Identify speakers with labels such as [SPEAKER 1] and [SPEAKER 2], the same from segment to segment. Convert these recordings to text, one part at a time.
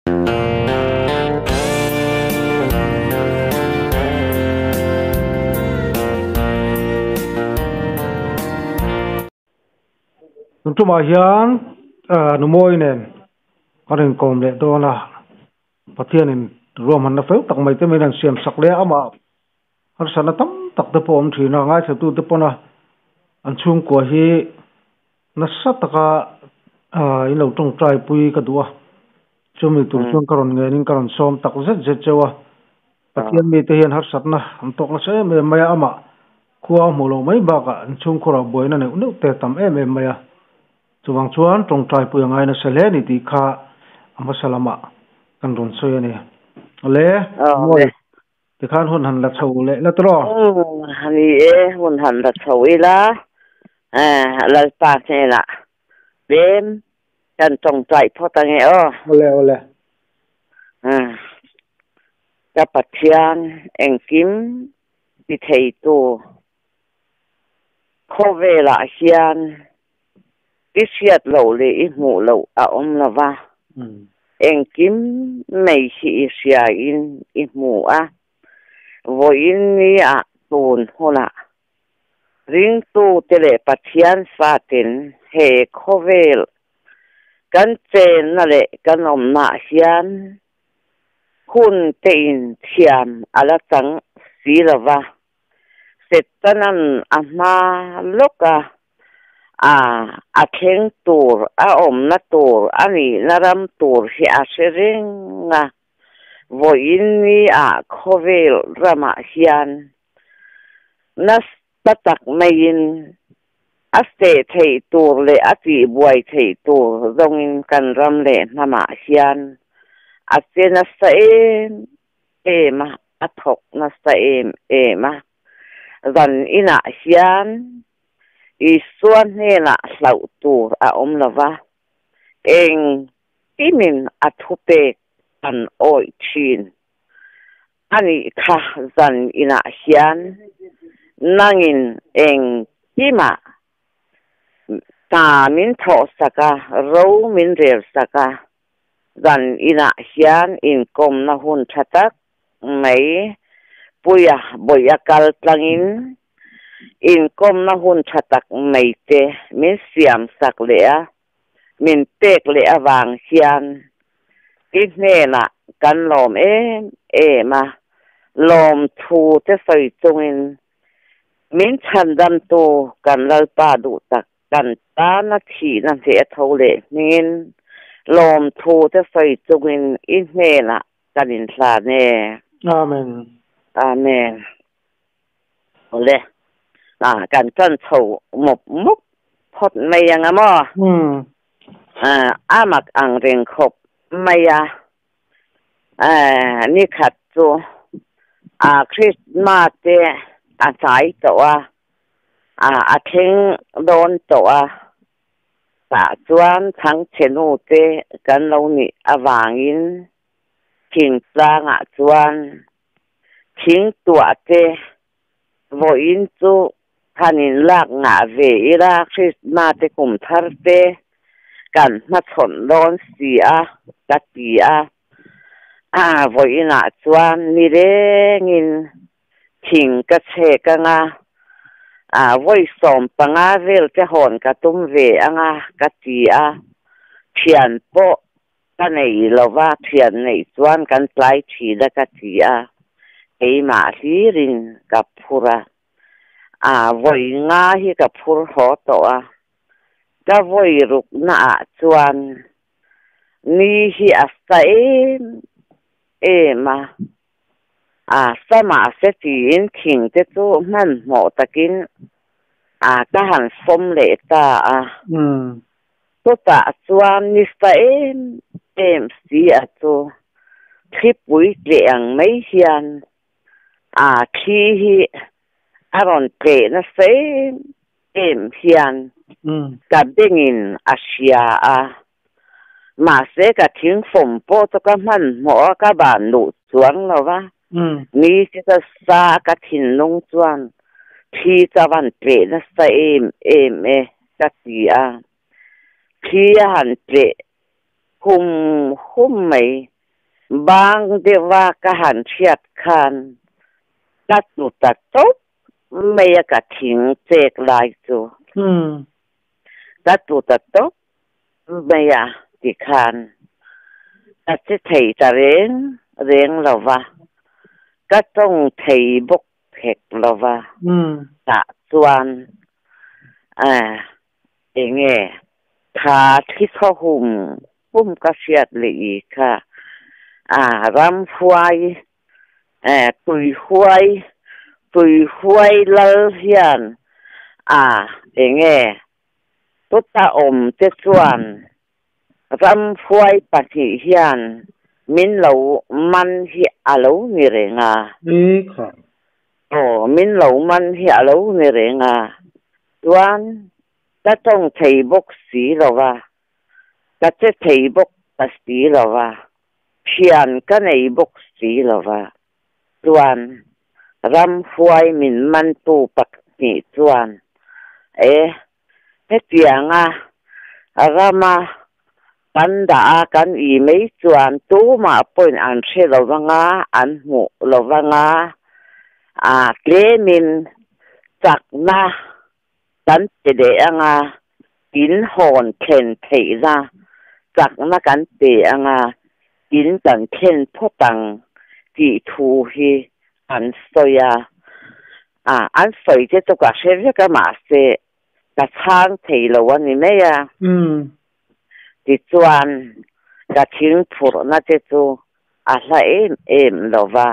[SPEAKER 1] Tuma hian numoi nen karing kom le do na pathian in rom han na fel tak mai te men siam sak le ama har sana tam tak te pom thina ngai se tu te pona an chung ko hi na sataka in lo tong trai pui ka duwa chumi tu chung karon nge ning karon som tak zet zet chewa pathian mi te hian har satna am tok na se me maya ama khuwa mulo mai ba ka an chung khora boina ne unu te tam em maya chuwang chuan tong trai pu ngai na sele ni ti kha amasalama kan ron soya ne le moi ti khan hun han la chho le la tro
[SPEAKER 2] hani hun han la chho ila la pa se la bem kan tong trai pho ta nge
[SPEAKER 1] ole
[SPEAKER 2] ka pathian engkim ti thei tu khovela hian isiat lo le I mu lo a om lava engkim mei hi isia in I mu a voin ni a tun hola ring tu tele pathian fatin he khovel kan chen na le kan om na hian hun te in thiam ala tang si lava setanan ama loka a kheng tur a om na tur ani naram tur hi a seringa voin ni a khovel rama hian nas tatak main aste thei tur le ati buai thei tur zongin kan ram le nama hian asena sa ema athok na sa ema zan ina hian isuan hela lau tur a om lava eng imin athupe an oi chin ani kha zan ina hian nangin eng ima ta min tho saka ro min rel saka zan ina hian in kom na hun thatak mai puya boya kal tlangin in kom na hun thatak mai te min siam sak lea min tek le awang hian inhena kan lom ma lom thu te soi chungin min chandam tu kan lalpa du tak kan ta na thi na the thole min lom thu te soi chungin inhena kan in thla ne amen ole kan chan chho mop phot mai yang ama amak ang reng khop maya ni khat chu Christmas te sai to a thing don to ta chuan thang chenu te kan lo ni awangin king tlanga chuan thing tua te voin chu hanin lak nga ve ira Christmas te kum thar te kan ma thon don sia ka tia voina chuan ni rengin thing ka che ka nga voi som panga vel te hon ka tum ve anga ka tia thian po ka nei lova thian nei chuan kan tlai thi da ka tia eima hirin ka phura voi nga hi ka phur ho to ka voi ruk na chuan ni hi asta ema sama se tin thing te chu man mo takin ka han som le ta to ta chuan ni sta em si chu thipui le ang mai hian khi hi aron pe na se em hian ka dingin asia ma se ka thing phom po to ka man mo ka ban lu chuang lo wa ni se ta sa ka thin nong chuan thi chawan pe na sa em ka tia khi han pe hum mai บางเดียวว่ากหันเชียดคันตัดตุตัดตบไม่อยากทิ้งเจกลายจูตัดตุตัดตบไม่อยากติคันตัดจะถีจะเร่งเราว่าก็ต้องถีบกเพ็กเราว่าตะส่วนเองทาที่เขาหุ่มกระเสียดเลยอีกค่ะรำฟวยตุยฟวยเล่าเฮียนเองตุตาอมเจส่วนรำฟวยปฏิเฮียนมินเหลามันฮิอาลูนี่เรง
[SPEAKER 1] นี่ค่ะ
[SPEAKER 2] มินเหลามันฮิอาลูนี่เรงส่วนก็ต้องใช้บกสีเราว่าก็จะใช้บกตัดสีเราว่าเพียนก็ในบกสีเราว่าส่วนรำฟวยมินมันตูปักนี่ส่วนเเตียงรำมากันด่ากันอีไม่ส่วนตู้มาเป็นอันเชื่อเราว่าอันหูเราว่าเกมินจากนะกันจะเดียงกินหอนเข็นเถียจากนักกันเตียงกินกันเข็นพ่อตังที่ทูฮีอันสอยอันสอยจะตัวกับเชฟก็มาเสกระช่างเถียวันนี้ไม่ติดส่วนกระทิ้งผูรน่าจะจูอะไรเราว่า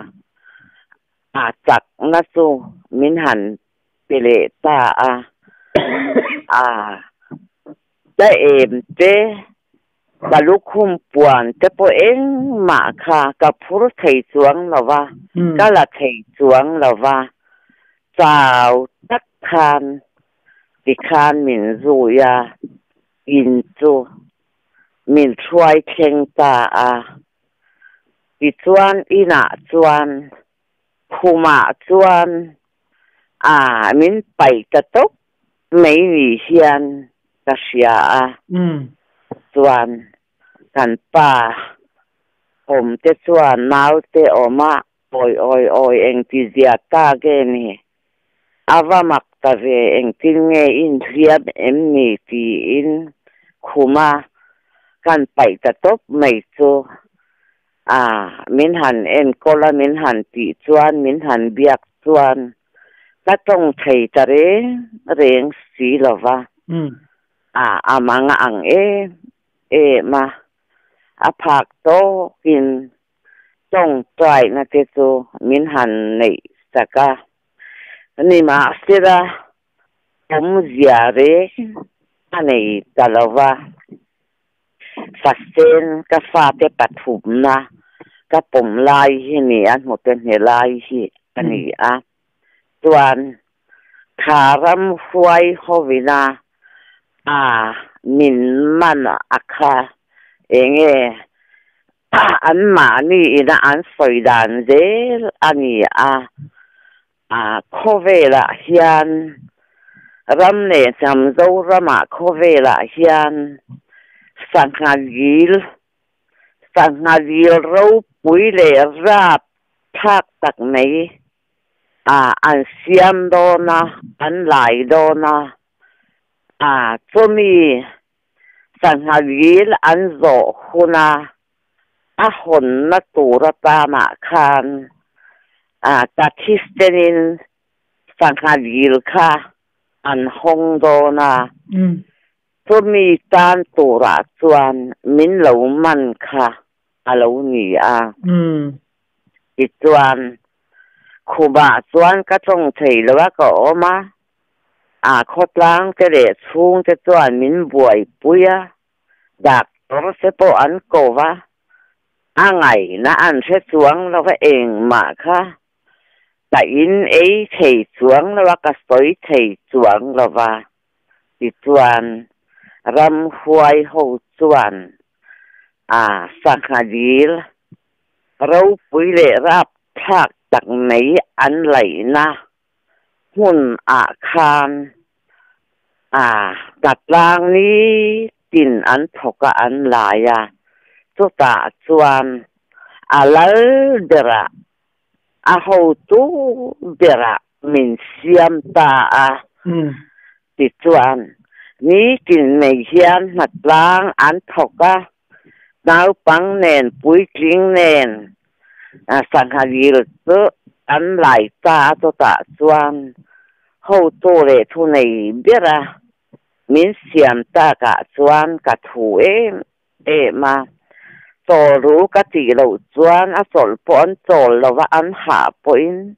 [SPEAKER 2] จากน่าจูมินหันเปเลตาได้เจบาลุคุมปวนแต่พอเองมาค่ะกับผู้ไทยจวงเราว่าก็ละไทยจวงเราว่าเจ้าตักคานดิคานมินจูยาอินจูมินช่วยเชียงตาดิจวนอีน่าจวนคูมาจวนมินไปตะตกไม่มีเชียนกระเสียส่วนกันป่าผมจะส่วนนาวเตออกมาโอยเองที่เสียตาเกนี่ว่ามักตะเวเองที่เงอินเทียบนี่ที่อินคุมากันไปตะตบไม่จูมินหันก็ละมินหันตีจวนมินหันเบียกจวนก็ต้องใช้จะเร่งสีหรอวะมังอังมาผักโตกินต้องใจนะเจจูมินหันในสักนี่มาเสียผมเสียอันนี้ตลอดว่าฟัสเซนก็ฟาเตปัทุมนะก็ผมไล่ที่นี่หมดเป็นเหตุไล่ที่อันนี้ส่วนขารำฟวยโควินามินมันคาเองอันมานี่นะอันสวยดันเจอันนี้โคเวละเฮียนรำเนี่ยจำดูรำโคเวละเฮียนสังหาริลเราปุยเลยรับทักตักไหนอันเสียมโดนะอันไหลโดนะจะมีสังหาริลอันโจคุนะคนนักตูรตามาคันตัดทิสเตนินสังหาริลค่ะอันฮงโดนะจะมีการตูระจวนมินเหลามันค่ะเหลานี่อีจวนคูบาจวนก็จงเฉยแล้วว่าก็ออกมาโคตรล้างจะเด็ดฟุ้งจะจวนมินบวยปุยดักตัวเสพอันโกวะไงนะอันเชจวงแล้วก็เองมาค่ะแต่อินเฉยจวงแล้วว่าก็สวยเฉยจวงแล้วว่าอีจวนรำหวยหูจวนสังหาริลเราปุยเลยรับทักจากไหนอันไหลนะหุ่นคารตัดลางนี้ตินอันถกอันหลายจุตาจวน lal dera ho tu dera min siam ta ti chuan ni tin nei hian mat lang an thoka nau pang nen pui kling nen sanghalil tu an lai ta to ta chuan ho to le thu nei bera min siam ta ka chuan ka thu ma tol ru ka ti lo chuan a sol po an tol lo wa an ha po in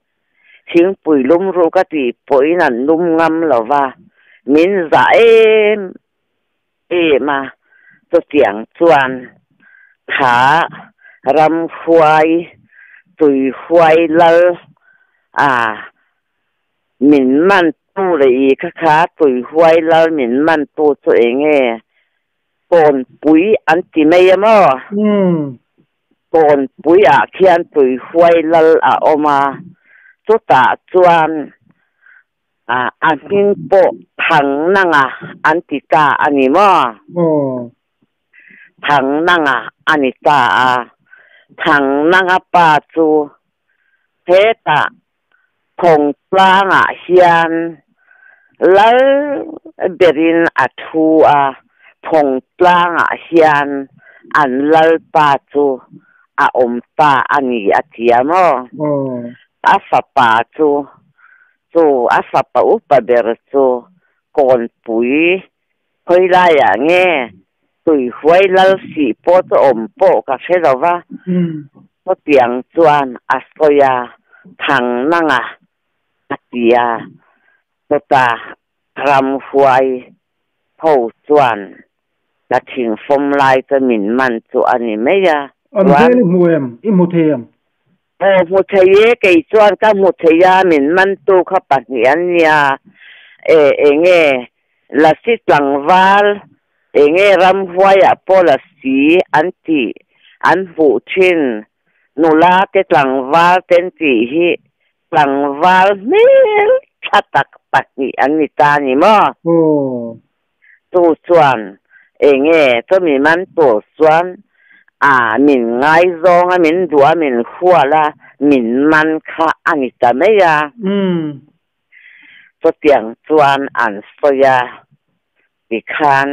[SPEAKER 2] thing pui lum ru ka ti po in an lum ngam lo wa min za ma to tiang chuan tha ram huai tui huai lal min man tu le i kha tui huai lal min man tu chu enge kon pui an ti mai mo kon pui khian tui huai lal oma chu ta chuan an pin po thang nanga an ti ta ani mo thang nanga ani ta thang nanga pa chu heta thong planga hian lal berin athu thong planga hian an lal pa chu om pa ani atiamo fa pa chu fa pa upa ber chu kon pui khoi la ya nge tui huai lal si po to om po ka khelawa to tiang chuan asoya thang nanga atia to ta ram huai ho chuan la thing fom lai to min man chu ani meya
[SPEAKER 1] an vel muem imuthem
[SPEAKER 2] mu theye ke chuan ka mu theya min man tu kha pa hian nia enge la sit langwal enge ram huaya pola si anti an hu thin nula te tlangwal ten ti hi tlangwal mel thatak pati ani ta ni mo tu chuan enge to mi man to chuan min ngai zong min dua min huala min man kha ani ta meya to tiang chuan an soya ti khan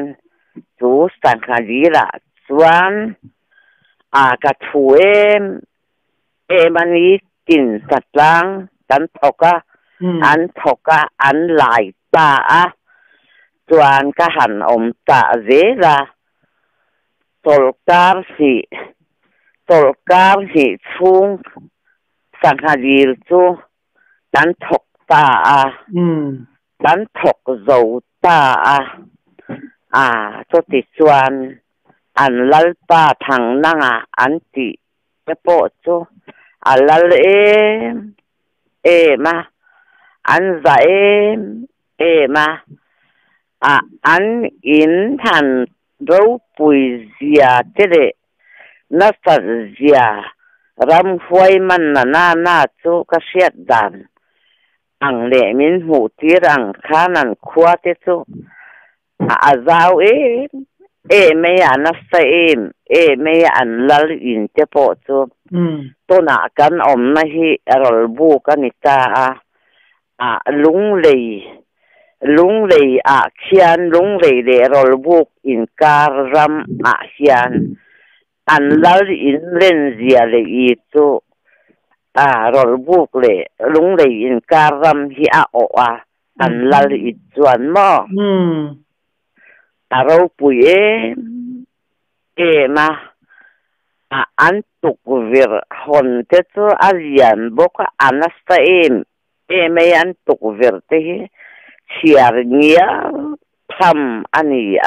[SPEAKER 2] chu sanghalila chuan ka thu mani tin satlang kan thoka an lai ta chuan ka han om ta zela tolkar si chung sanghalil chu kan thok ta kan thok zo ta cho ti chuan an lal pa thang nanga an ti te po chu alal ma an za ma an in than ro pui zia te le na sa zia ram huai man na chu ka siat dan ang le min hu tirang khanan khwa te chu azau me na sa me an lal in te po chu to na kan om na hi rol bu kan ta lung lei khian lung lei le rol bu in kar ram hian an lal in len zia le i chu rol bu le lung lei in kar ram hi an lal i chuan mo ro pui ma an tuk vir hon te chu alian boka anasta me an tuk vir te hi chiar nia tham ani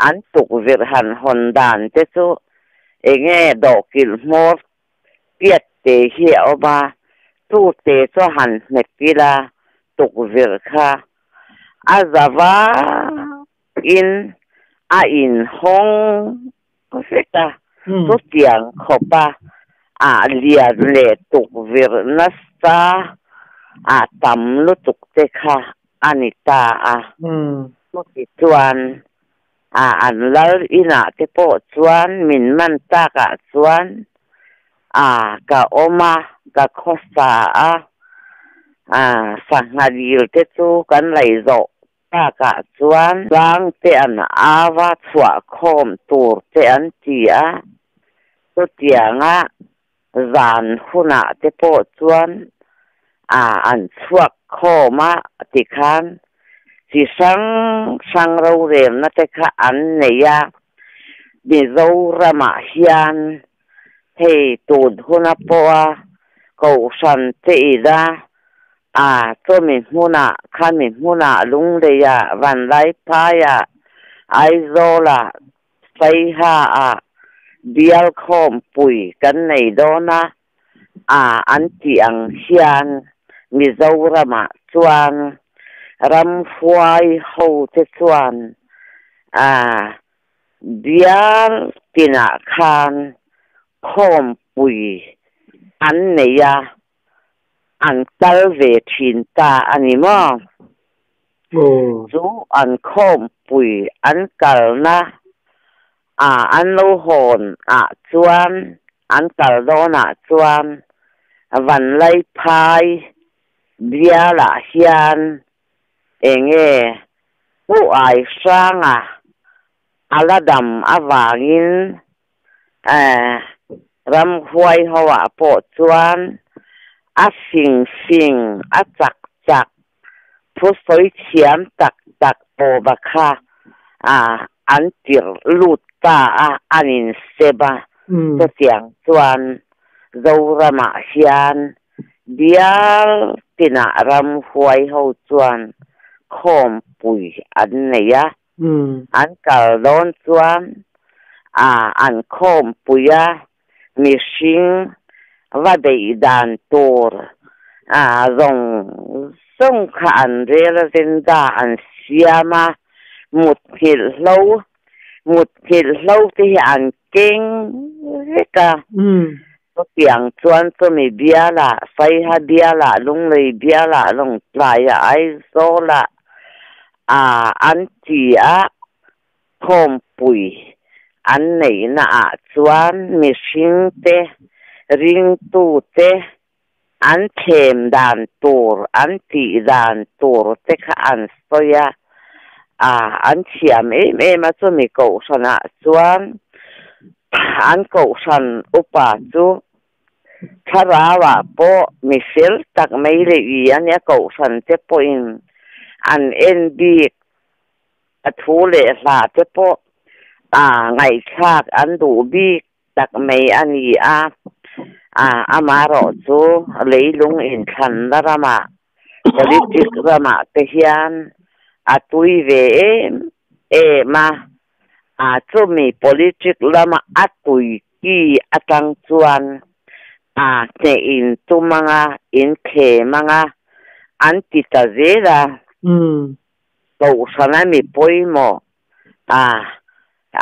[SPEAKER 2] an tuk vir han hon dan te chu enge dokil mor piat te hi oba tu te cho han nekila tuk vir kha azava in hong koseta to tiang khopa lia le tuk vir nasta tam lu tuk te kha anita mo ti chuan an lal ina te po chuan min man ta ka chuan ka oma ka khosa sangadil te chu kan lei zo ta ka chuan lang te an awa chua khom tur te an ti a to tianga zan huna te po chuan an chuak khoma ti khan chỉ sang râu rèm nó te kha an neya bi zo rama hian hei tun huna poa ko san te ida to min huna khan min huna lung le ya van lai pa ya ai zo la sai ha bial khom pui kan nei dona an ti ang hian mi zo rama chuan ram fuai ho te chuan bial tina khan khom pui an neya an kal ve thin ta ani mo chu an khom pui an kal na an lo hon chuan an kal dona chuan van lai phai biala hian enge pu ai sanga aladam awangin ram huai hawa po chuan sing chak pu soi chiam tak po bakha an tir lut ta anin seba to tiang chuan zo rama hian bial tina ram huai ho chuan khom pui an neya an kal don chuan an khom puya mihring va dei dan tur zong kha an rel zinda an siama mut khil hlo te an keng heka to tiang chuan to mi biala sai ha biala lung lei biala long playa ai zola an ti khom pui an nei na chuan mihring te ring tu te an them dan tur an ti dan tur te kha an soya an thiam em chu mi ko sana chuan an ko san upa chu tharawa po misel tak mai le an ya ko san te po in an NB thu le la te po ngai khak an du bi tak mai ani amaro chu leilung in than rama politic rama te hian atui ve ma chu mi politic rama atui ki atang chuan te in tumanga in the manga anti ta zera to sana mi poimo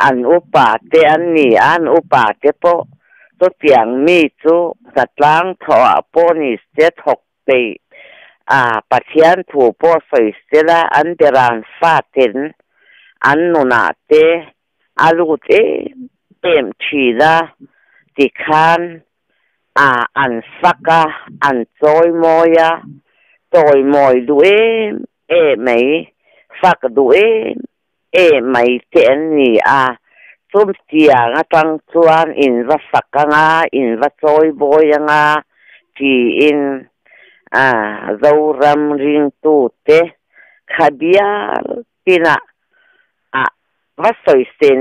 [SPEAKER 2] an upa te an ni an upa te po to tiang mi chu satlang tho po ni se thok te pathian thu po soi stela an deran fa ten an nuna te alu te em thida ti khan an saka an choi moya toy moi duê mai fak duê mai ten ni chum tia nga tang chuan in va sakanga in va choi boyanga ti in zo ram ring tu te khabial tina va soi sen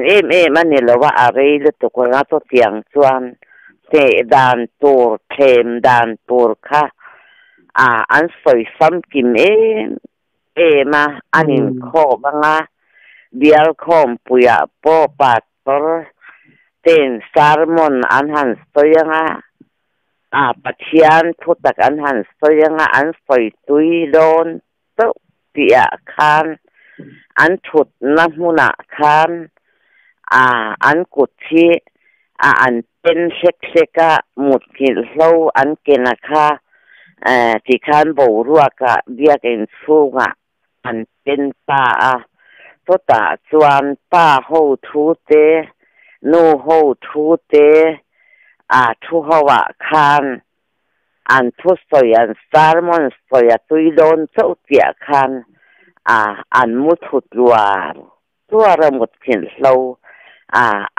[SPEAKER 2] mani lawa arei le to ko nga to tiang chuan te dan tur them dan tur kha an soi sam kim ma anin kho banga bial khom puya po pator ten sarmon an han soyanga pathian thutak an han soyanga an soi tui don to tia khan an thut na huna khan an kuthi an pen seka mut khil hlo an kena kha ti khan bo ruaka biak in sunga an pen pa to ta chuan pa ho thu te no ho thu te ทุหวะคานอันทุสอยอันซาร์มอนสอยตุยโดนเจ้าเตียคันอันมุทุดรัวตัวระมุดเข็นเรา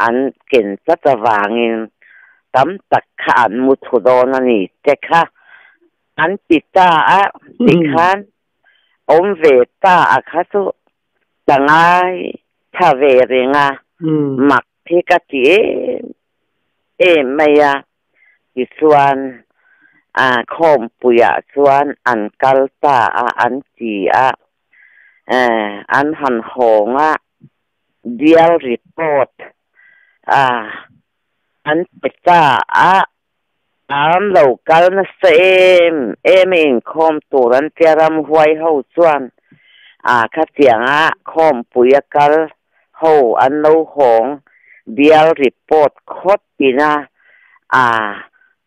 [SPEAKER 2] อันเข็นจะวางินตั้มตักขันมุทุดโดนนี่เจ้าค่ะอันปิตาติคันเวตาค่ะสุจังไงถ้าเวริงมักพิกติไม่ยาอิสวนคมปุยส่วนอันกัลตาอันจีอันหันหงเดียวรีพอร์ตอันเปิดอันโลกาลนั่นเองเองคมตัวนั้นเตรียมไว้เขาส่วนข้าเสียงคมปุยกัลเขาอันโลหงเดียวรีพอร์ตโคตรปีน่า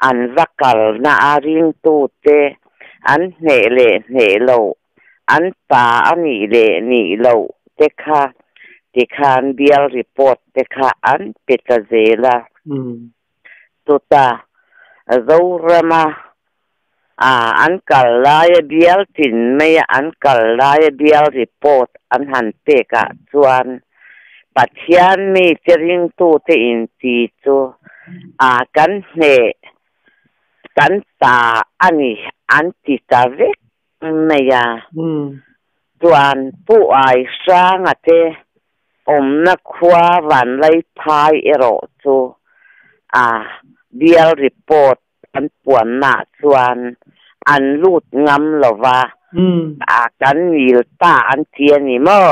[SPEAKER 2] อันรักกันน่าริงตูเตอันเหเล่เหโลอันตาอันนี่เล่นี่โลเตค่ะที่คานเดียวรีพอร์ตเตค่ะอันเปิดเจล่าตุตาเราเริ่มอันกัลลายเดียวทิ้งไม่อันกัลลายเดียวรีพอร์ตอันหันเตกะส่วนปัจจัยมีเจริงตูเตอินทีจูกันเหกันตาอันนี้อันที่ตาเวกไม่ยาส่วนผู้ไอ้สร้างเตนักขวาวันไล่พายเอโรจูเดียวรีพอร์ตอันปวนหน้าส่วนอันลูดงำหรอวะกันมีตาอันเทียนี่มั้ง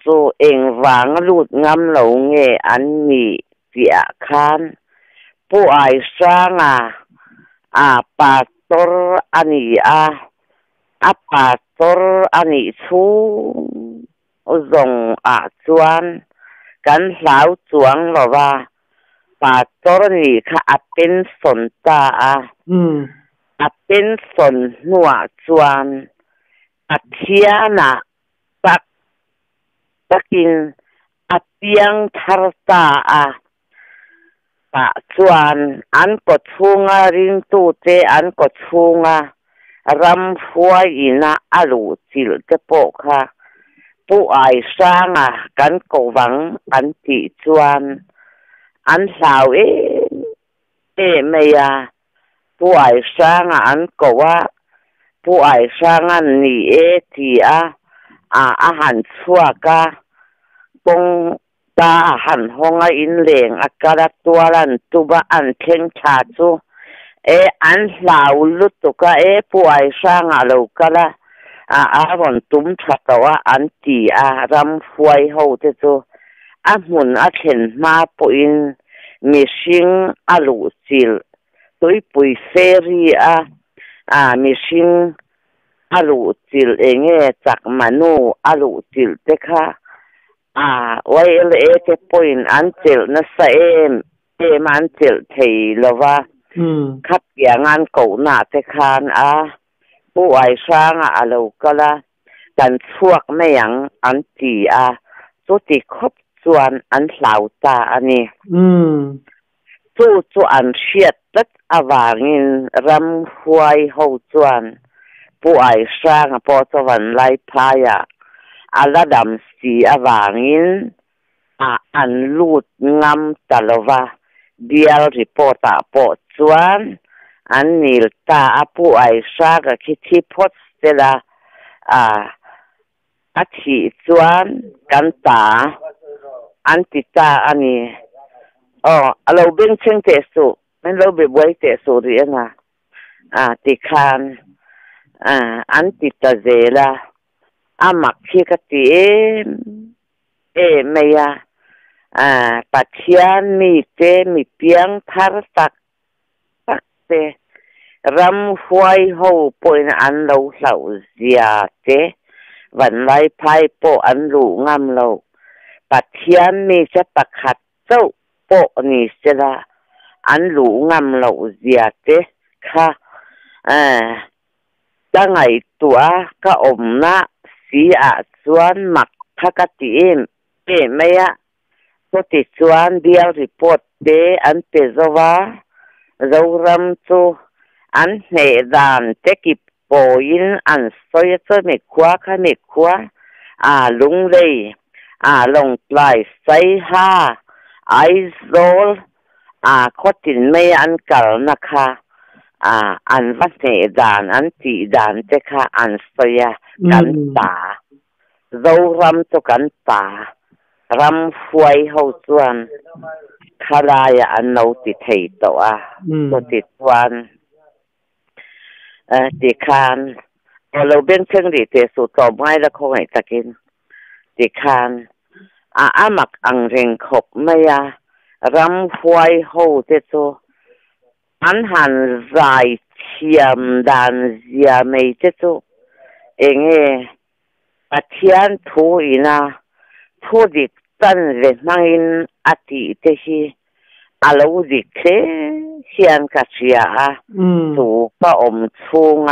[SPEAKER 2] จูเองวางลูดงำเหลงเงอันมีเสียคันผู้ไอ้สร้างปาตอร์อันนี้ปาตอร์อันนี้ชูจงจวนกันสาวจวงหรอว่าปาตอร์นี่ค่ะเป็นสนตาเป็นสนหนัวจวนเทียนะตักินเปียงทาร์ตาส่วนอันก็ชุงริงตูเตอันก็ชุงรำฟัวอินะอลูจิลเตโปค่ะผู้ไอ้สร้างกันก็หวังอันติชวนอันสาวไม่ยาผู้ไอ้สร้างอันก็ว่าผู้ไอ้สร้างอันนี้ที่อาหารชัวกะตรงตาหันห้องอินเลงอากาศตัวรันตุบะอันเข่งชาจูอันสาวลุตุกะผู้ไอ้สร้างเราก็ละวันตุ้มชัดว่าอันตีรำฟวยเขาเจ้าหมุนเห็นมาปุ่นมีชิงลูจิลตัวปุยเฟรีมีชิงลูจิลเองจากมนุลูจิลเด็กค่ะไว้เตปุ่นอันจิลนั่นเองมันจิลเทลว่าขับอย่างงานเก่าหน้าเด็กค่ะผู้ไอ้สร้างเราก็ละกันช่วงไม่ยังอันตีตัวที่ครบส่วนอันสาวตาอันนี้ตัวอันเชียดตัดวางินรำหวยหูส่วนผู้ไอ้สร้างพอสวรรค์ไล่พายละดำสีวางินอันลูดงำตลอดเดียวรีพอร์ตปอส่วนอันนี้ตาผู้ไอ้สร้างคิดที่พดเสร็จที่ส่วนกันตาอันติตาอันนี้เราเบ่งเชิงเตสุไม่เราเบ่งไว้เตสุเรียนติคานอันติตาเจล่ามักที่กติไม่ยาปัจจัยมีมีเพียงทาร์ตักเตรำฟวยหูปุ่นอันเราเสาเสียเตวันไล่ไพ่โปอันหลูงามเราปัจจัยมีจะประคัดเจ้าโปนี่เสียละอันหลูงามเราเสียเตค่ะจะไงตัวก็นะสีส่วนหมักทักติไม่ ก็ติดชวนเดียวรีพอร์ตเดอันเตจว่าเรารำจูอันเหตุดานเทกิปอยินอันสอยจะไม่ขวาค่ะไม่ขวาลุงเลยลงปลายใส่ห้าไอโซลข้อตินไม่อันเก่านะคะอันว่าเหตุดานอันตีดานเจ้าค่ะอันสอยกันตาเรารำจูกันตารำฟวยเขาส่วนคารายอันเราติดเหตุตัวก็ติดวันติคานเราเบี้ยงเชิงดีเตสุต่อไม้แล้วคงให้ตะกินติคานมักอังเริงขบไม่รำฟวยเขาเตสุอันหันใจเทียมดันเสียไม่เตสุเองปัจเจียนทูอีน่ะทูดิตันเวนังอินอติเตชีอาลูดิเคเฮียนกัจเจียทูก็อมชูง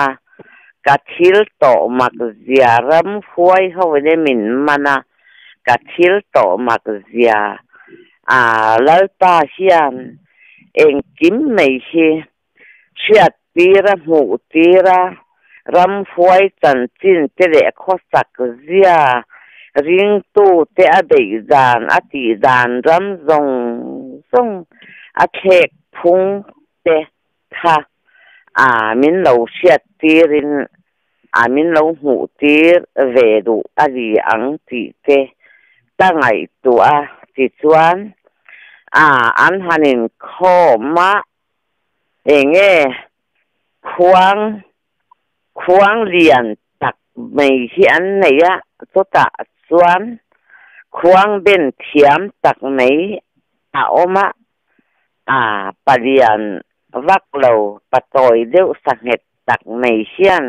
[SPEAKER 2] กัจฉิลโตมักเสียรำฟวยเขาไว้ในมินมันกัจฉิลโตมักเสียแล้วตาเฮียนเองกิมไม่ใช่เชียตีระหูตีระรำฟวยจันจินเตเลข้อสักเสียริงตู้เตอเดยดานอติดานรำทรงเทกพุงเตค่ะมินเราเชียตีรินมินเราหูตีเวดูอดีอังติเตตั้งไงตัวติดชวนอันหันินข้อมาเองควงเรียนตักไม่เขียนไหนตัวตาชวนควงเป็นเทียมตักไหนออกมาปเรียนวักเราปะตอยเดียวสังเหตุตักไม่เขียน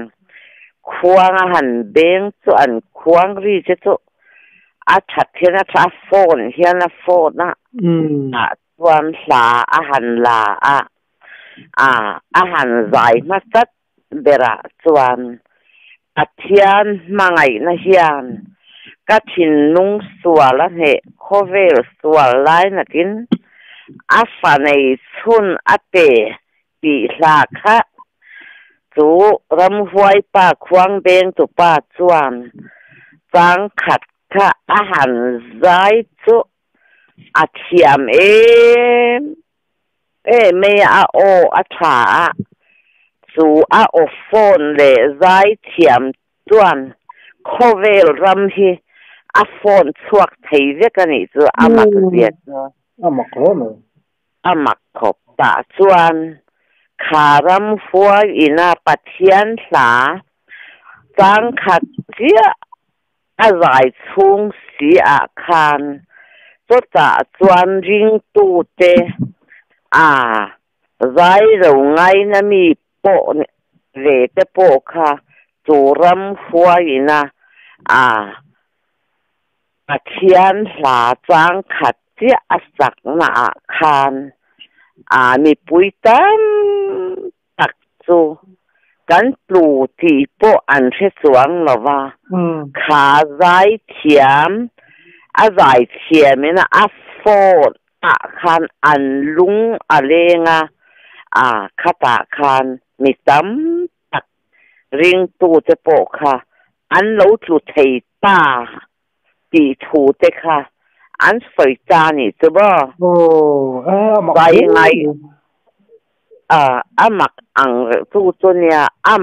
[SPEAKER 2] ควงหันเบงส่วนควงรีเจตุชัดเทียนทราโฟนเฮียนโฟนนะส่วนสาหันลาหันใจมาสัดเบระส่วนเทียนมาไงนะเฮียนก็ชินนุ่งสัวละเหโคเวลสัวไลนักินฝันในชุนเตปีลาคะจูรำหวยป่าควงเบงตุป่าจวนจังขัดค่ะหันใจจูเทียมไม่โอถาจูโอโฟนเลยใจเทียมจวนโคเวลรำฮีโฟนชวกไทยเวกันนี่จูมักเสีย
[SPEAKER 1] มักเลย
[SPEAKER 2] มักขบตาจวนขารำฟัวอินาปัทยันสาจังขัดเจียอะไรชุ่งสีอาคารตัวตาจวนริงตูเตใจเราไงนะมีโปเรตโปค่ะจูรำฟัวอินาปัทยันสาจังขัดเจียสักนาคารมีปุยตันตักจูกันปลูตีโปอันเชสวงหรอว่าขาใจเทียมใจเทียมนะโฟดคันอันลุงอะไรงคาตาคันมีตั้มตักริงตูเจโปค่ะอันเราจุดเทตาตีถูเตค่ะอันสวยจานี่จะบ่ไปไงมักอังตู้ตัวเนี่ย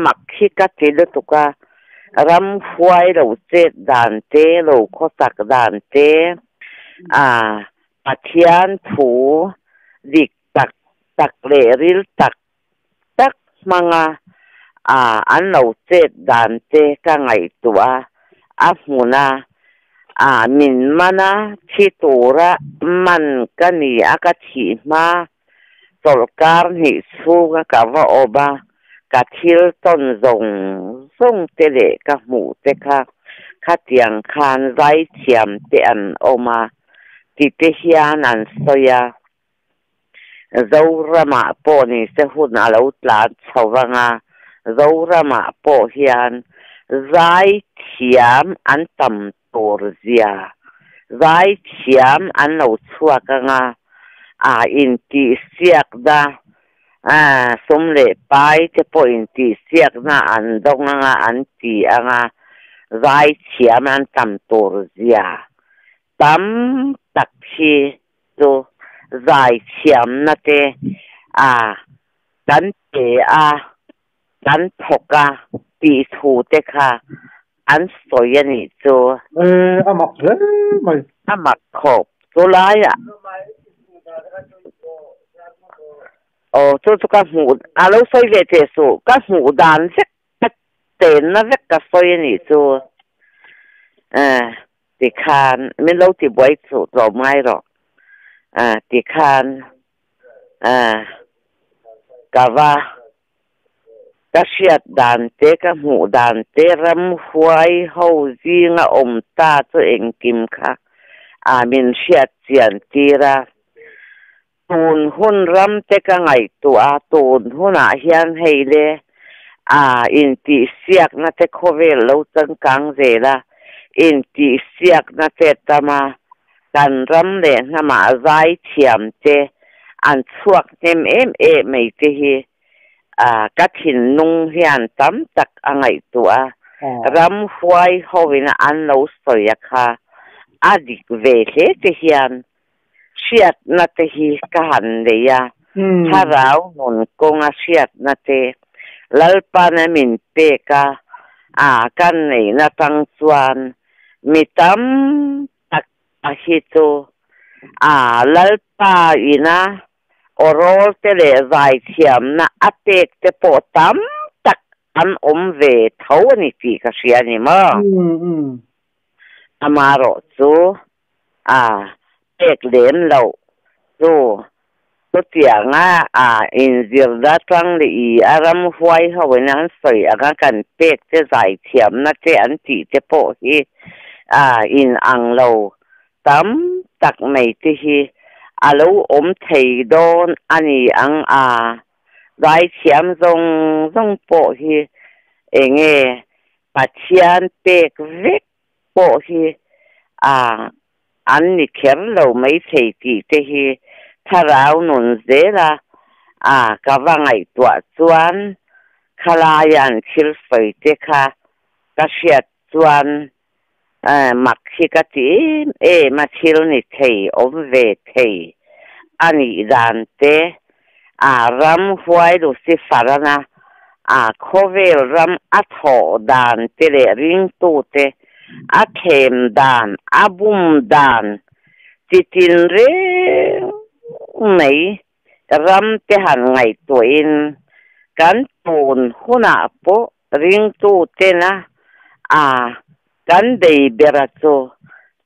[SPEAKER 2] มักขี้กัดเจลตุกรำฟวยเราเจ็ดด่านเจเราข้อสักด่านเจปัทยันถูดิกตักเลริลตักมังอันเราเจ็ดด่านเจก็ไงตัวหูนามินมานะที่ตัวระมันก็นี่ก็ถีมาตลการหิสูงกับว่าอบากะทิลต้นส่งเตเลกับหมูเตค่ะขัดยังคานไรเทียมเตียนออกมาติเทียนันสอยเราระมาปอนี่เสหุ่นเราตลาดชาวงาเราระมาปอเฮียนไรเทียมอันต่ำตัวเสีย zai chiam an lo chua ka nga in ti siak da som le pai te po in ti siak na an dong nga an ti anga zai chiam an tam tor zia tam tak chi to zai chiam na te kan te kan thoka ti thu te kha an soi ani chu
[SPEAKER 1] amak le mai
[SPEAKER 2] amak khop chu lai chu ka mu alo soi ve te su ka mu dan se ka ten na ve ka soi ani chu ti khan min lo ti boi chu ro mai ro ti khan ka va ka siat dan te ka mu dan te ram huai ho zinga ta chu eng kim kha min siat chian tira tun hun ram te ka ngai tu tun huna hian heile in ti siak na te khovel lo chang kang zela in ti siak na te tama kan ram le na ma zai thiam te an chuak nem mai te hi ka thin nung hian tam tak angai tua ram huai hovina an lo soya kha adik ve hle te hian siat na te hi ka han le ya tharau nun konga siat na te lalpa na min pe ka kan nei na tang chuan mitam tak hi tu lalpa ina orol te le zai thiam na atek te po tam tak an ve thau ni ti ka sia ni ma amaro chu tek len lo chu tianga in zir da tang le I aram huai hawen an soi aga kan tek te zai thiam na te an ti te po hi in ang lo tam tak mai te hi alo thei don ani ang dai chiam zong po hi enge pachian pek vek po hi an ni kher lo mai thei ti te hi tharau nun zela ka wangai tua chuan khalayan thil soi te kha ka siat chuan mak hi ka ti ma thil ni thei ve thei ani dan te ram huai lu si farana khovel ram atho dan te le ring tu te them dan abum dan titin re nei ram te han ngai toin kan pun huna po ring tu te na kan dei beracho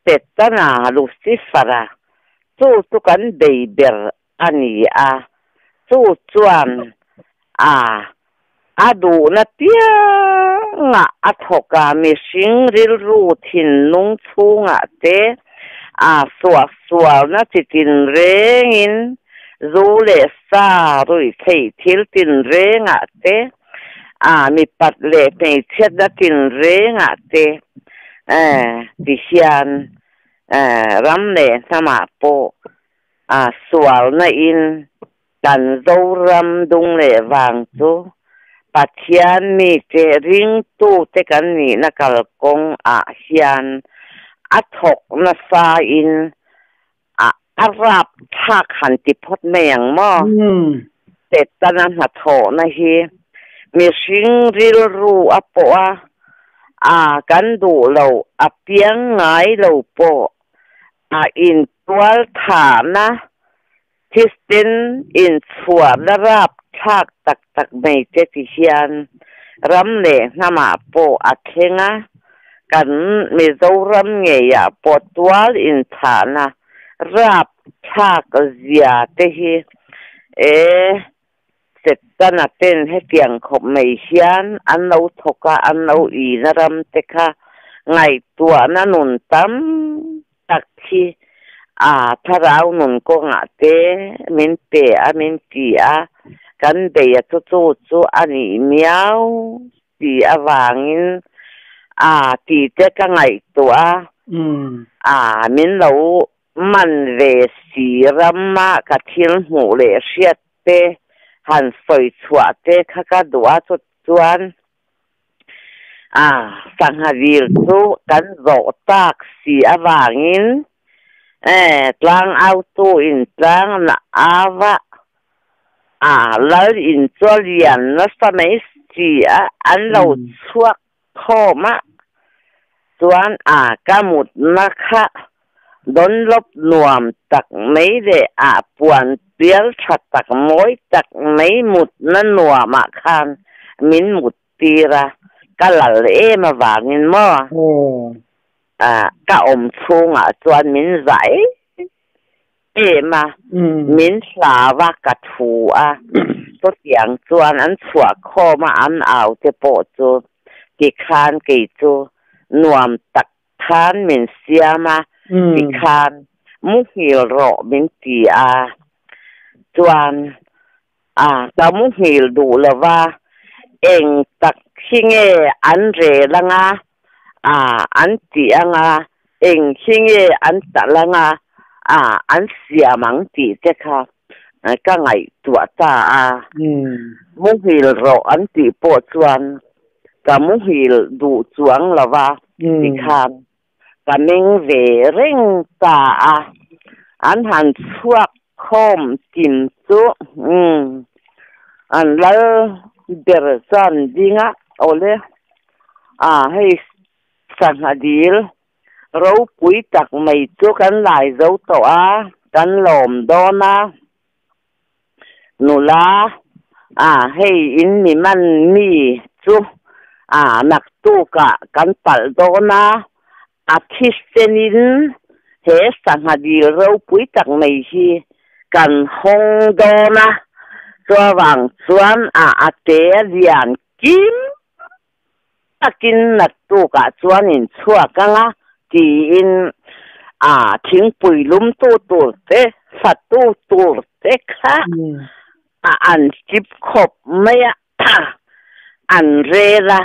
[SPEAKER 2] tetana lu si fara chu kan dei ber ani chu chuan adu na tia nga athoka mi sing ril ru thin nung chunga te suwa na titin rengin zule sa rui thei thil tin renga te mi pat le nei chet da tin renga te ti hian ram le sama po sual na in kan zo ram dung le wang chu pathian mi te ring tu te kan ni na kal kong hian athok na sa in arap thak han ti phot meng mo te tanan ha tho na hi mi sing ril ru apo kan du lo piang ngai lo po in twal tha na Tistin in chua na rap thak tak mai te ti hian ram le nama po akhenga kan mi zo ram nge ya potwal in thana rap thak zia te hi setana ten he tiang khop mai hian an lo thoka an lo I na ram te kha ngai tua na nun tam tak hi tharau nun ko nga te min pe min ti kan de chu ani miau ti awangin ti te ka ngai tua min lo man ve si ramma ka thil mu le hriat te han soi chua te kha ka dua chu chuan sanghavil chu kan zo tak si awangin tlang auto in tlang na ava lal in cholian na samai si an lo chuak thoma chuan ka mut na kha don lop nuam tak mấy de puan pial that tak moi tak mấy mut na nuam khan min mut tira ka lal ma wangin mo ka om chung chuan min zai ma min slawa ka thu to tiang chuan an chua kho ma an au te po chu ki khan ke chu nuam tak khan min siama ki khan mu hil ro min ti chuan ka mu hil du lawa eng tak hinge an re langa an ti anga eng hinge an ta langa an siamang ti te kha ka ngai tua ta mu hil ro an ti po chuan ka mu hil du chuang lawa ki khan ka meng ve reng ta an han chuak khom kim chu an lal der san dinga ole hei sang hadil ro pui tak mai chu kan lai zo to kan lom dona nula hei in mi man mi chu nak tu ka kan pal dona thisenin he sang hadil ro pui tak mai hi kan hong dona cho vàng chuan ate lian kim takin nat tu ka chuan in chua kanga ti in thing pui lum tu tu te sat tu te kha an chip khop maya an rela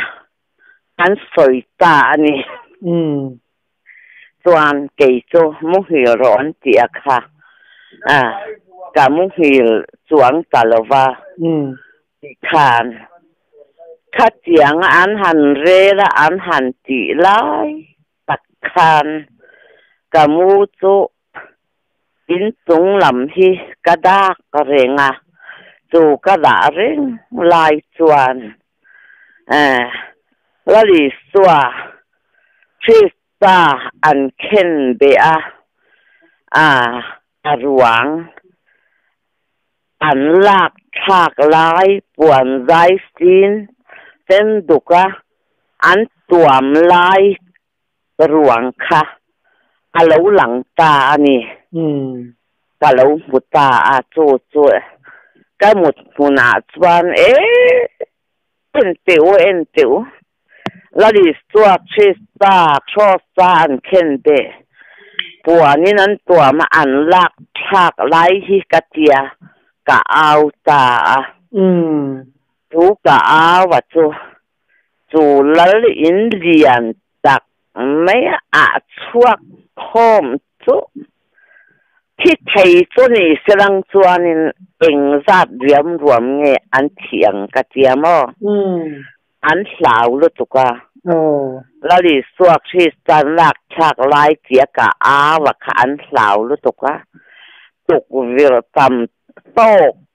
[SPEAKER 2] an soi ta ni chuan ke chu mu hi ron ti kha ka mu hil chuang talova khan kha chiang an han re la an han ti lai tak khan ka mu chu in chung lam hi ka da ka renga chu ka da reng lai chuan la li swa Krista an ken be ruang an lak thak lai puan zai sin ten duka an tuam lai ruang kha alo lang ta ni kalo muta chu ka mut puna chuan en tiu la li stua Krista Crossa an ken be puanin an tuam an lak thak lai hi katia ka au ta tu ka wa chu lal in lian tak mai chuak khom chu thi thei chu ni serang chuanin eng zat riam ruam nge an thiang ka tiamo an hlau lu tu ka la li suak Kristan lak thak lai tia ka wa kha an hlau lu tu ka tuk vir tam to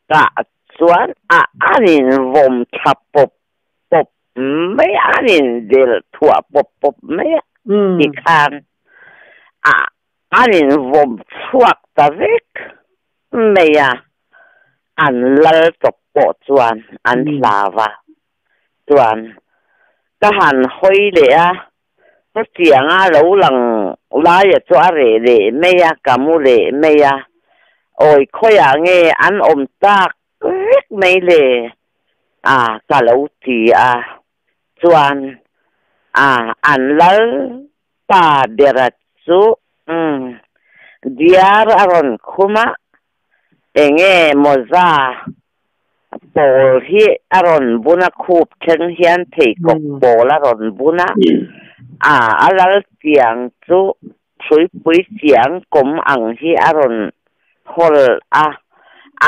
[SPEAKER 2] ka chuan anin vom thap pop mai anin del thua pop mai ki khan anin vom chuak ta vek mai an lal to po chuan an hlawa chuan ka han hoi le ko chiang lo lang lai chu are le mai ka mu le mai ôi khôi nghe ăn ôm tak mấy lệ cả lâu thì chuan ăn lỡ ta để ra chú diar aron kuma nghe moza bol hi aron buna khup chen hian thei kok bol aron buna alal tiang chu thui pui tiang kom ang hi aron hol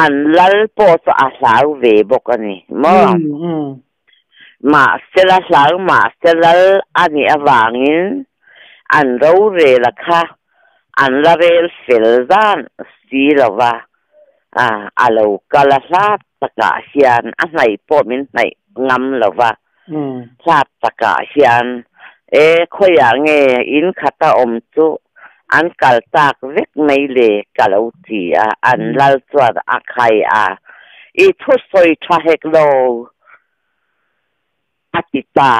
[SPEAKER 2] an lal po so asau ve bok ani mo ma sela sang ma selal ani awangin an ro re la kha an la rel fel dan si lawa alo kala sa taka hian a hnai po min hnai ngam lawa sa taka hian khoya nge in khata om chu an kal tak vek mai le kalau ti an lal chuat a khai I thu soi tha hek lo atita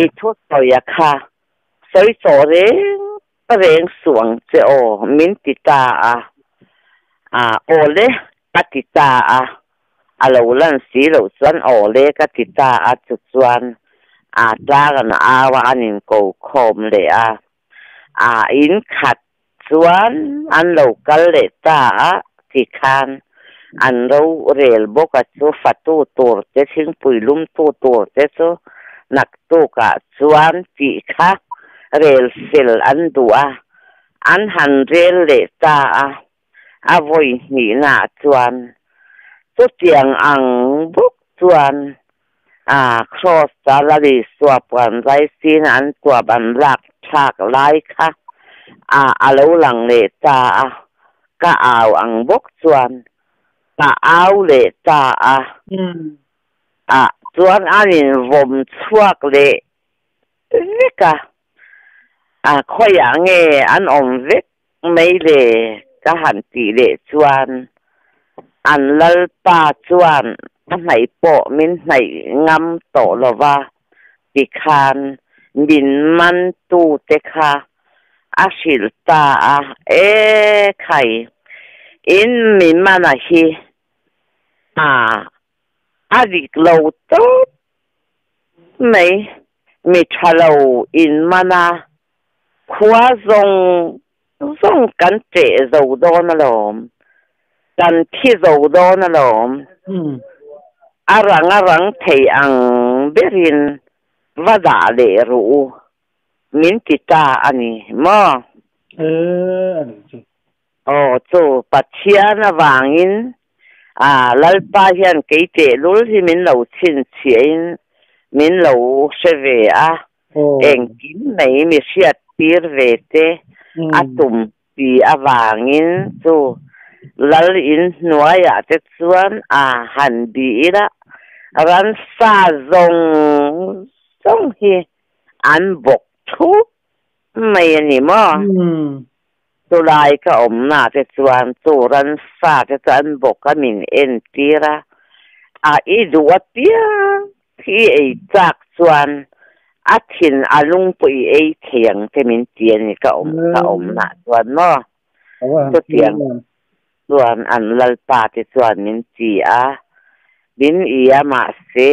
[SPEAKER 2] I thu soi kha soi so reng suang che o min tita ole atita alo lan si lo chuan ole ka tita chu chuan tlagan awa anin ko khom le in khat chuan an lo kal le ta ti khan an ro rel boka chu fatu tur te thing puilum tu tur te chu nak tu ka chuan ti kha rel sel an dua an han rel le ta voi ni na chuan chu tiang ang buk chuan cross salary swap an rai sin an tua ban lak thak lai kha alo lang le ta ka aw ang bok chuan ka aw le ta chuan anin vom chuak le veka khoya nge an om vek mai le ka han ti le chuan an lal pa chuan mai po min nai ngam to lova ti khan bin man tu te kha asil ta khai in min mana hi adik lo to mai mi thalo in mana khwa zong kan te zo do na lom kan thi zo do na lom arang thei ang berin vada le ru min kita ani mo chu pathiana wangin lalpa hian keite lul hi min lo chin chien min lo seve eng kin nei mi siat pir vete atum pi awangin chu lal in nuaya te chuan han bi ira ran sa zong hi an bok thu mai ani mo tu lai ka om na te chuan chu ran sa te chuan bok ka min en tira I du atia thi ei chak chuan athin alung pui ei thiang te min tian ni ka om na chuan mo tu tiang chuan an lal pa te chuan min chi bin ma se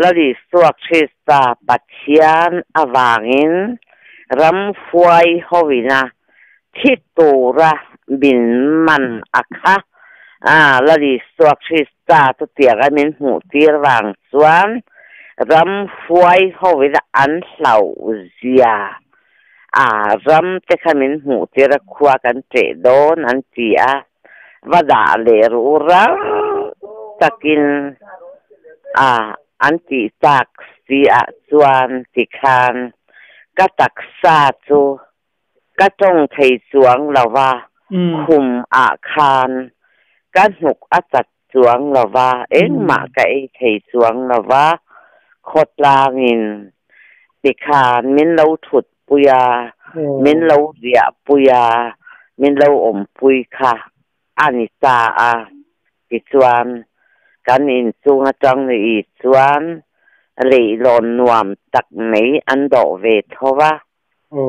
[SPEAKER 2] lali suak chista pathian awangin ram fuai howina thitura bin man akha lali suak chista tu tiaga min hu tir wang chuan ram fuai howina an hlau zia ram te khamin hu tira khwa kan te don an ti vada le ru ra takin anti tak si chuan ti khan ka taksa chu ka tong thei chuang lawa khum khan ka hnuk chat chuang lawa engma ka ei thei chuang lawa khotlangin ti khan min lo thut puya min lo ria puya min lo om pui kha anita ti chuan kan in chunga tang ni chuan lei lon nuam tak nei an do ve thowa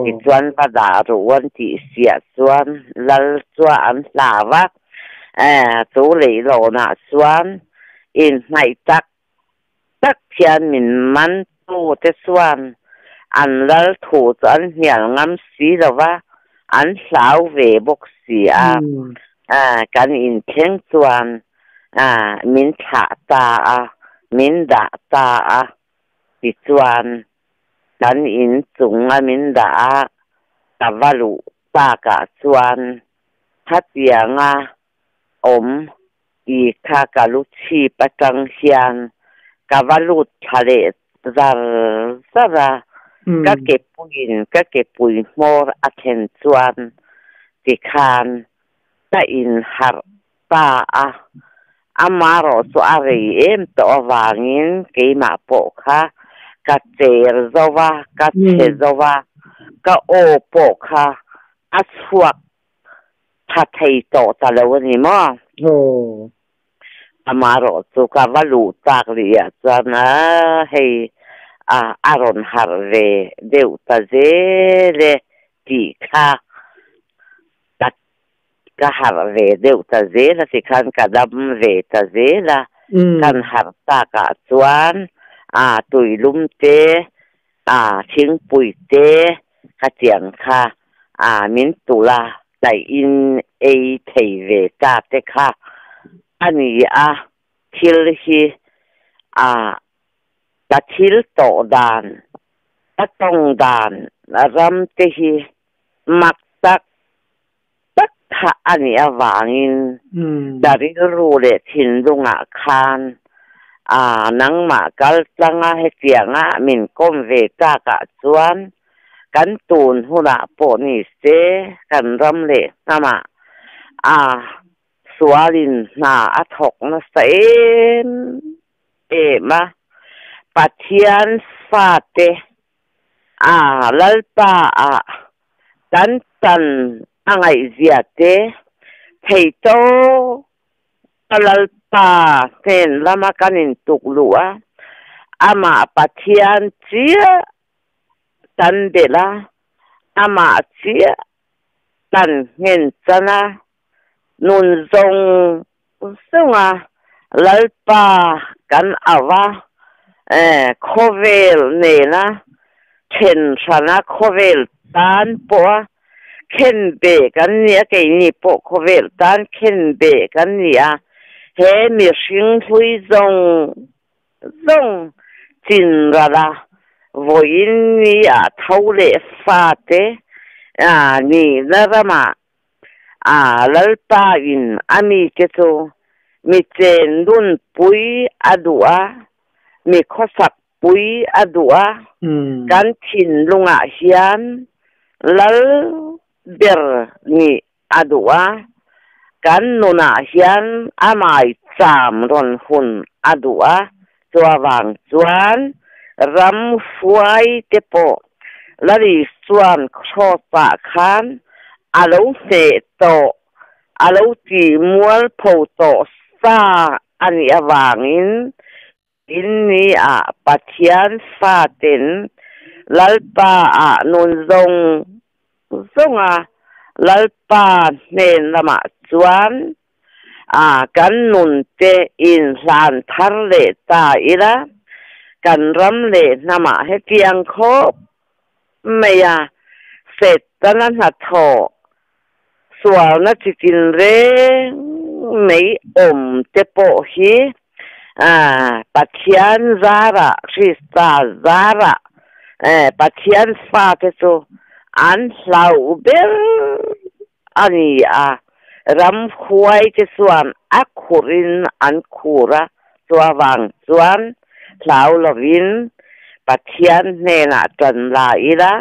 [SPEAKER 2] ti chuan pada ruan ti sia chuan lal chua an hlawa chu lei lona chuan in hnai tak thian min man tu te chuan an lal thu chuan hial ngam si lawa an hlau ve bok si kan in theng chuan min tha ta min da ta ti chuan กันอินจุงมินดากับวลุตากะชวนทัดเสียงอมอีคากะลุชีประจังเชียนกับวลุทะเลซาซาราก็เก็บปุ๋ยมอร์อาเทนชวนติคานตาอินฮาร์ตาอามาโรสอารีเอ็มตัววางินเกมาโปค่ะกัดเจรโซวากัดเชโซวาก็โอโปค่ะอัศวกทัดไทโตตะเลวนี่มั้งโอ้อามาโรสุกาวลูตากลียจนะให้อารอนฮาร์เวเดวตาเซเลติค่ะก็หาเวเดียวตาเซละสิคันกระดำเวตาเซละกันหาตากะจวนตุยลุ่มเตชิงปุยเตกระเจียงค่ะมินตุลาใจอินเอเทเวตาเตค่ะอันนี้ทิลฮีตะทิลโตดานตะตงดานรำเตฮีมักตักถ้าอันนี้วางินดาริรู้เลยทิ้งลงคานนังมากัลจังให้เสียงมินก้มเวตากะจวนกันตูนหุระโปนิเซกันรำเละนะมาสวาลินนาอัทกนะเซนมาปัทยันฟาเตลัลปากันตันang ay ziyate heito alalpa ten lama kanin tuklua ama patian chia tandela ama chia tan hen sana nun zong sunga lalpa kan awa kovel nena chen sana kovel tan poเข็นเบกันเนี่ยแกนี่ปกเวลตันเข็นเบกันเนี่ยเฮมีสิ่งที่ส่งจินระละวันนี้เท่าเลฟาเตนี่นะระมาลัลปาอินมีเจโตมีเจนดุนปุยอดัวมีข้อสักปุยอดัวกันถินลุงเฮียนลัลเบอร์นี่อดัวกันนุนาเฮียนไม่จามรอนหุ่นอดัวตัววางจวนรำฟวยเตปอและดิส่วนโชตาคันอาลูเซโตอาลูจีมัวโพโตซาอันนี้วางอินนี่ปัทยันฟาเตนลัลปานุนซงลัลปาเนนละมาจวนกันนุนเตอินลานทะเลตาอีละกันรำเลนมาให้เพียงครบไม่เสร็จตอนนั้นหัดถอส่วนนักจินเร่ไม่เตโปฮีปัทยันซาระคริสตาซาระปัทยันฟาเตโซอันลาวเบลอันนี้รำควายเจส่วนอักขุรินอันคูระตัววางส่วนลาวลวินปัทยันเนนาจันลาอีละ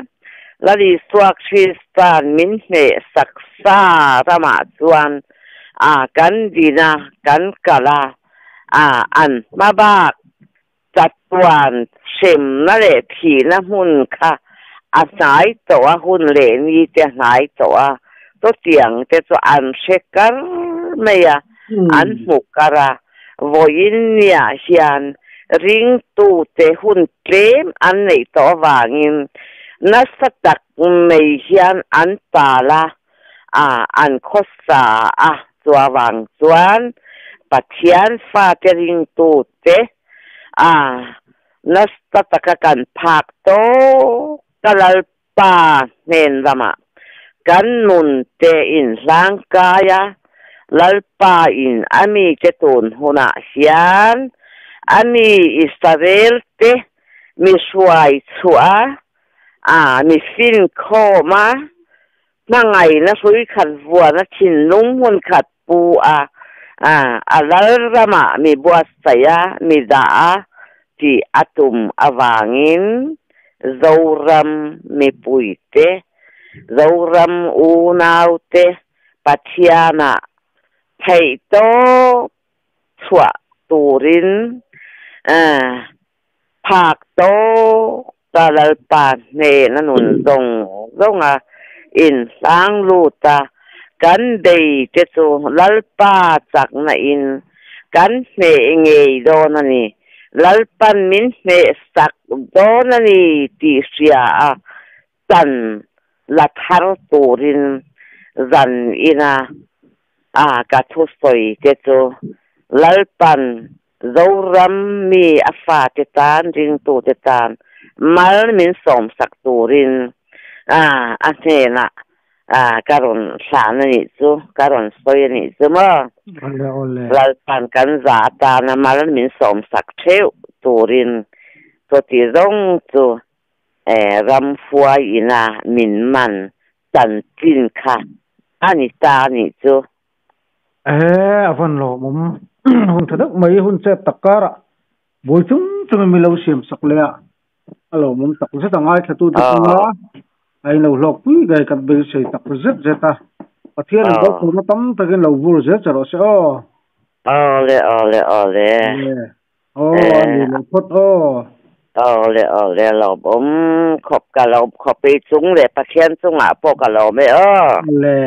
[SPEAKER 2] และดิสวกคริสตานมินเนสักษาธรรมส่วนกันดีนะกันกะลาอันมาบากจัดวันเชมนั่นแหละผีนะหุ่นค่ะอาศัยตัวหุ่นเหลนี่จะหายตัวเสียงจะตัวอันเชกันไม่อันมุกระวินเนียเฮียนริงตูเตหุ่นเกมอันในตัววางินนัสตักไม่เฮียนอันตาละอันโคสาตัววางส่วนปัทยันฟาเตริงตูเตนัสตักกันพักโตกะลัลปาเนนละมากันนุนเตอินสังกายะลัลปาอินมีเจตุนหุนาเฮียนมีอิสราเอลเตมีสวายชัว mi sin kho ma na ngai na sui khat vua na chin lung hun khat pu alal rama mi buat saya mi da ti atum awangin zoram mi puite zoram unaute patiana thei to chua turin phak to kalalpan ne nanun dong in sang luta kan dei te chu lalpa chak na in kan ne ngei do na ni lalpan min ne sak do na ni ti sia tan la thar turin zan ina ka thu soi te chu lalpan zoram mi afa te tan ring tu te tan mal min som sak turin asena karon sana ni chu karon soi ni chu ma lalpan kan za ta na mal min som sak theu turin to ti rong chu ram fuwa ina min man tan tin kha ani ta ni chu
[SPEAKER 1] avan lo mum hun thadak mai hun che takara boi chung mi lo siam saklea alo mum tak se tangai thatu dikna ai lo lok pui gai kat be sei tak zet zeta pathian ko ko tam takin lo vur zet charo se
[SPEAKER 2] ole
[SPEAKER 1] ani lo phot
[SPEAKER 2] ole lo bom khop ka lo khop pe chung le pathian chung a po ka lo me
[SPEAKER 1] le